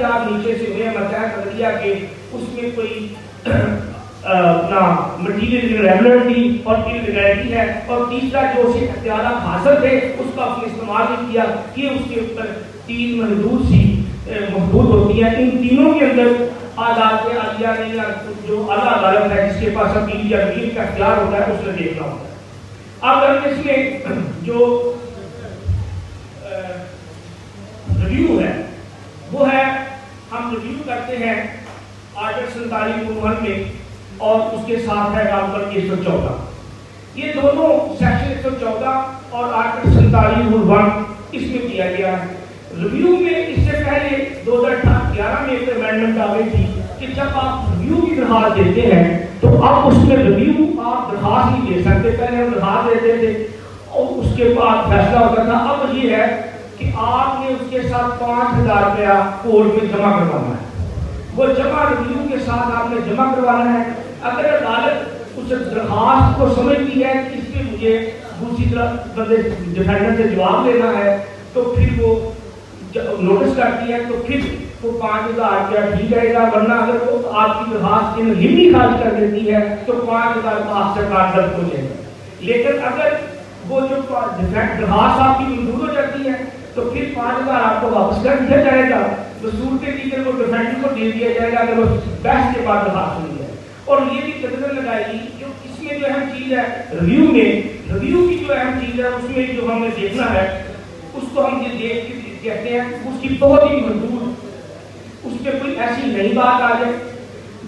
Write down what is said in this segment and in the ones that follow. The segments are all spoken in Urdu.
اختلاف نیچے سے ہوئے مسائل قدریہ کے، اس میں کوئی اپنا مٹیریل ریگولرٹی اور انریگولرٹی ہے، اور تیسرا جو اسے اختیارات حاصل تھے اس کا اس نے استعمال نہیں کیا. یہ اس کے اوپر تین محدود ہوتی ہیں. ان تینوں کے اندر عدالت عالیہ نے جو اعلیٰ عدالت ہے جس کے پاس اپیل یا ریویو کا اختیار ہوتا ہے اس نے دیکھنا ہوتا ہے. اب اگر اس میں جو ریویو ہے وہ ہے، ہم ریویو کرتے ہیں آرٹیکل 47 میں اور اس کے ساتھ ہے آرٹیکل 114. یہ دونوں سیکشن 114 اور آرٹیکل 47 اس میں کیا گیا ہے. ریویو میں اس سے پہلے 2011 میں ایک امینڈمنٹ آ گئی تھی کہ جب آپ ریویو کی درخواست دیتے ہیں تو آپ اس میں ریویو آپ درخواست نہیں دے سکتے. پہلے ہم درخواست دیتے تھے اور اس کے بعد فیصلہ ہوتا تھا. اب یہ ہے کہ آپ نے اس کے ساتھ 5000 روپیہ کورٹ میں جمع کروانا ہے. وہ جمع ریویو کے ساتھ آپ نے جمع کروانا ہے. اگر عدالت اس درخواست کو سمجھتی ہے کہ اس میں مجھے دوسری طرف ڈیفینڈر سے جواب لینا ہے تو پھر وہ نوٹس کرتی ہے تو پھر وہ 5000 روپیہ ٹھیک رہے گا. ورنہ اگر وہ آپ کی درخواست کے ہی خارج کر دیتی ہے تو 5000 کا آپ سے کارڈ ضبط ہو جائے گا. لیکن اگر وہ جو درخواست آپ کی منظور ہو جاتی ہے تو پھر 5000 آپ کو واپس کر دیا جائے گا. صورت دیگر وہ ڈیفینڈر کو دے دیا جائے گا اگر وہ بحث کے بعد درخواست ہوئی ہے. اور یہ بھی قدر لگائی گی جو اس میں جو اہم چیز ہے ریویو میں، ریویو کی جو اہم چیز ہے اس میں جو ہمیں دیکھنا ہے اس کو ہم یہ دیکھ کے کہتے ہیں اس کی بہت ہی محدود، اس پہ کوئی ایسی نئی بات آ جائے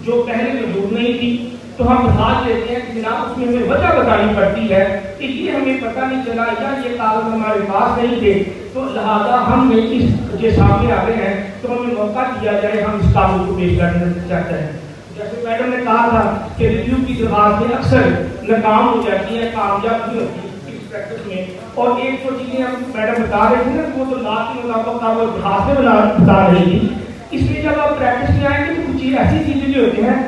جو پہلے موجود نہیں تھی تو ہم درخواست دیتے ہیں کہ جناب اس میں ہمیں وجہ بتانی پڑتی ہے کہ یہ ہمیں پتہ نہیں چلا یا یہ کاغذ ہمارے پاس نہیں تھے تو لہٰذا ہم نے اس کے سامنے آ گئے ہیں تو ہمیں موقع دیا جائے ہم اس کاغذ کو پیش کرنا چاہتے ہیں. جیسے میڈم نے کہا تھا کہ ریویو کی درخواستیں اکثر ناکام ہو جاتی ہیں، کامیاب نہیں ہوتی اس پریکٹس میں. اور ایک جو چیزیں ہم میڈم بتا رہے تھے نا وہ تو لا کے مطابق وہ درخواستیں بتا رہی تھی. اس لیے جب آپ پریکٹس میں آئیں گے تو کچھ ایسی چیزیں بھی ہوتی ہیں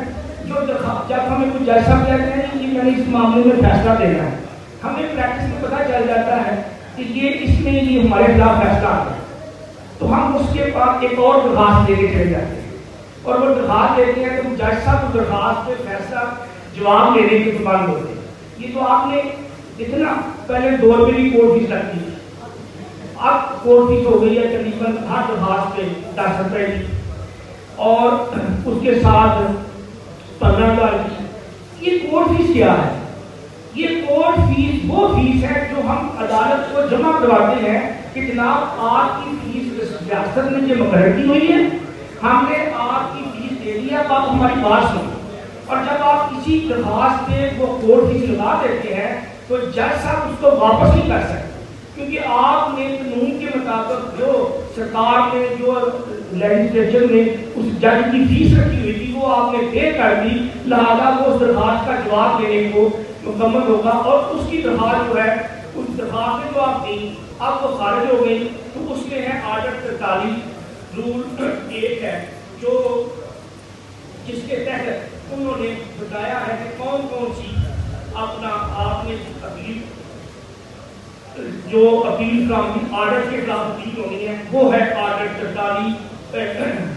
جو جب ہمیں کچھ ایسا کہتے ہیں کہ میں نے اس معاملے میں فیصلہ دینا ہے، ہمیں پریکٹس میں پتہ چل جاتا ہے کہ یہ اس میں یہ ہمارے خلاف فیصلہ آتا ہے تو ہم اس کے بعد ایک اور درخواست دے کے چلے جاتے ہیں اور وہ درخواست دیتے ہیں تو جج صاحب کو درخواست پہ فیصلہ جواب دینے کے پابند ہوتے ہیں. یہ تو آپ نے اتنا پہلے 2 روپے کی کورٹ فیس لگتی ہے، اب کورٹ فیس ہو گئی ہے تقریباً ہر درخواست پہ 10 روپے کی اور اس کے ساتھ 15,000 کی. یہ کورٹ فیس کیا ہے؟ یہ کورٹ فیس وہ فیس ہے جو ہم عدالت کو جمع کرواتے ہیں کہ جناب آپ کی فیس ریاست میں یہ مقرر کی ہوئی ہے، ہم نے آپ کی فیس دے دی ہے، آپ ہماری بات سنیں. اور جب آپ کسی درخواست پہ وہ کورٹ فیس لگا دیتے ہیں تو جج صاحب اس کو واپس نہیں کر سکتے کیونکہ آپ نے قانون کے مطابق جو سرکار نے جو لیجسلیچر نے اس جج کی فیس رکھی ہوئی تھی وہ آپ نے پے کر دی. لہذا وہ اس درخواست کا جواب دینے کو مکمل ہوگا اور اس کی درخواست جو ہے اس درخواست میں جو آپ دیں اب وہ خارج ہو گئی تو اس میں ہے آرٹیکل 43 رول 1 ہے جو جس کے تحت انہوں نے بتایا ہے کہ کون کون سی اپنا آپ نے اپیل جو اپیل کا آرڈر کے خلاف اپیل ہونی ہے وہ ہے آرٹیکل 43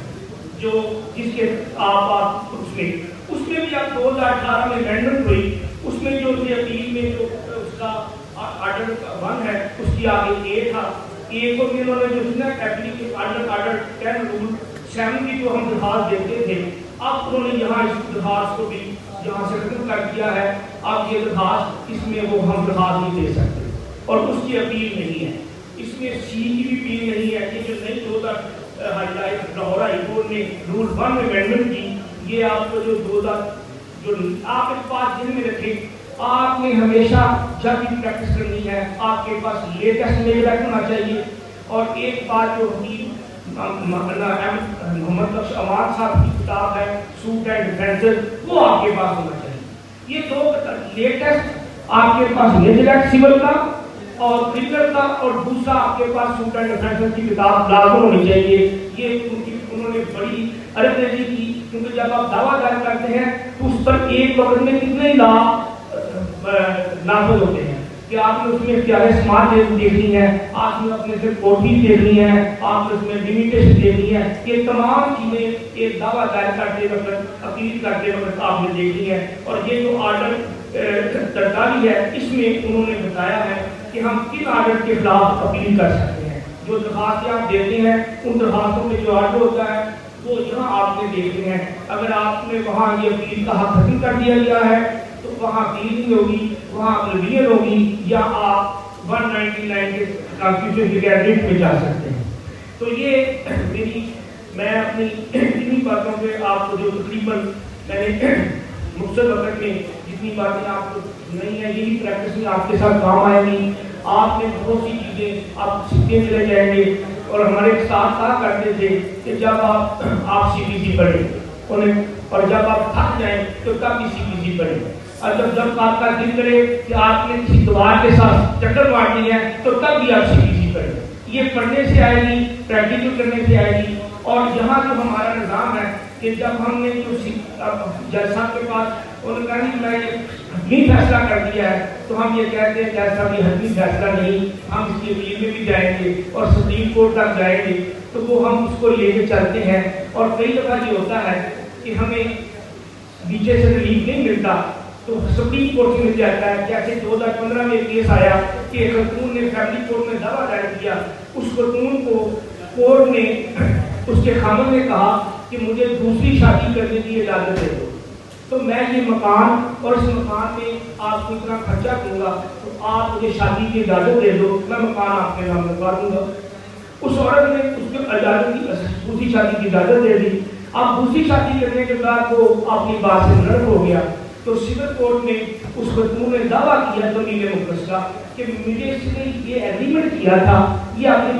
جو جس کے آپ اس میں بھی آپ 2018 میں امینڈمنٹ ہوئی اس میں جو اپیل میں جو اس کا آرڈر 1 ہے اس کی آگے اے تھا. اے کو بھی انہوں نے جو ہے ایپلیکیشن آرڈر 10 رول 7 کی جو ہم درخواست دیتے تھے اب انہوں نے یہاں اس درخواست کو بھی یہاں سے ختم کر دیا ہے. اب یہ درخواست اس میں وہ ہم درخواست نہیں دے سکتے اور اس کی اپیل نہیں ہے. اس میں سی کی بھی اپیل نہیں ہے کہ جو نئی 2000 لاہور ہائی کورٹ نے رول 1 میں امینڈمنٹ کی یہ آپ کو جو 2000 جو آپ اس بات ذہن میں رکھیں آپ نے ہمیشہ جب بھی پریکٹس کرنی ہے آپ کے پاس لیٹسٹ میل ہونا چاہیے. اور ایک بات جو محمد بخش امان صاحب کی کتاب ہے سوٹ اینڈ ڈیفینس وہ آپ کے پاس ہونا چاہیے. یہ 2 لیٹسٹ آپ کے پاس لیجل ایکٹ سول کا اور کرمنل کا اور دوسرا آپ کے پاس سوٹ اینڈ ڈیفینس کی کتاب لازم ہونی چاہیے. یہ انہوں نے بڑی عرض ریزی کی کیونکہ جب آپ دعویٰ دائر کرتے ہیں تو اس پر ایک وقت میں کتنے لا نافذ ہوتے ہیں. کہ آپ نے اس میں اختیار سماعت دیکھنی ہے، آپ نے اپنے سے کوٹھی دیکھنی ہے، آپ نے اس میں لمیٹیشن دیکھنی ہے، یہ تمام چیزیں ایک دعویٰ دائر کرتے وقت، اپیل کرتے وقت آپ نے دیکھنی ہے۔ اور یہ جو آرڈر 43 ہے، اس میں انہوں نے بتایا ہے کہ ہم کن آرڈر کے خلاف اپیل کر سکتے ہیں۔ جو درخواستیں آپ دیتے ہیں ان درخواستوں میں جو آرڈر ہوتا ہے وہ یہاں آپ نے دیکھنے ہیں۔ اگر آپ نے وہاں یہ اپیل کا حق ختم کر دیا گیا ہے تو وہاں اپیل نہیں ہوگی، وہاں اپیل ہوگی، یا آپ 199 کے کانسٹیٹیوشن کے ریٹ میں جا سکتے ہیں۔ تو یہ میں اپنی انہی باتوں پہ آپ کو جو تقریباً میں نے مختصر وقت میں جتنی باتیں آپ کو نہیں ہیں، یہی پریکٹس میں آپ کے ساتھ کام آئے گی۔ آپ نے بہت سی چیزیں آپ سیکھتے چلے جائیں گے، اور ہمارے ساتھ کہا کرتے تھے کہ جب آپ سی پی سی پڑھیں اور جب آپ تھک جائیں تو تب بھی سی پی سی پڑھیں، اور جب آپ کا دل کرے کہ آپ نے کسی دوار کے ساتھ چکر مارنی ہے تو تب بھی آپ سی پی سی پڑھیں۔ یہ پڑھنے سے آئے گی، پریکٹیکل کرنے سے آئے گی۔ اور یہاں جو ہمارا نظام ہے کہ جب ہم نے جو جج صاحب کے پاس انہوں نے کہا کہ میں یہ حتمی فیصلہ کر دیا ہے، تو ہم یہ کہتے ہیں کہ ایسا بھی حتمی فیصلہ نہیں، ہم اس کے اپیل میں بھی جائیں گے اور سپریم کورٹ تک جائیں گے، تو وہ ہم اس کو لے کے چلتے ہیں۔ اور کئی دفعہ یہ ہوتا ہے کہ ہمیں نیچے سے ریلیف نہیں ملتا تو سپریم کورٹ سے مل جاتا ہے۔ جیسے 2015 میں ایک کیس آیا کہ ایک خاتون نے فیملی کورٹ میں دعویٰ دائر کیا، اس خاتون کو کورٹ نے، اس کے خامن نے کہا کہ مجھے دوسری شادی کرنے کی اجازت دے دو، تو میں یہ مکان اور اس مکان میں آپ کو اتنا خرچہ دوں گا، تو آپ مجھے شادی کی اجازت دے دو، میں مکان آپ کے نام لگوا دوں گا۔ اس عورت نے اس کو اجازت کی، دوسری شادی کی اجازت دے دی۔ اب دوسری شادی کرنے کے بعد وہ اپنی بات سے نرم ہو گیا، تو سول کورٹ میں اس خاتون نے دعویٰ کیا دلیل مقصدہ کہ مجھے اس نے یہ ایگریمنٹ کیا تھا، یہ اپنی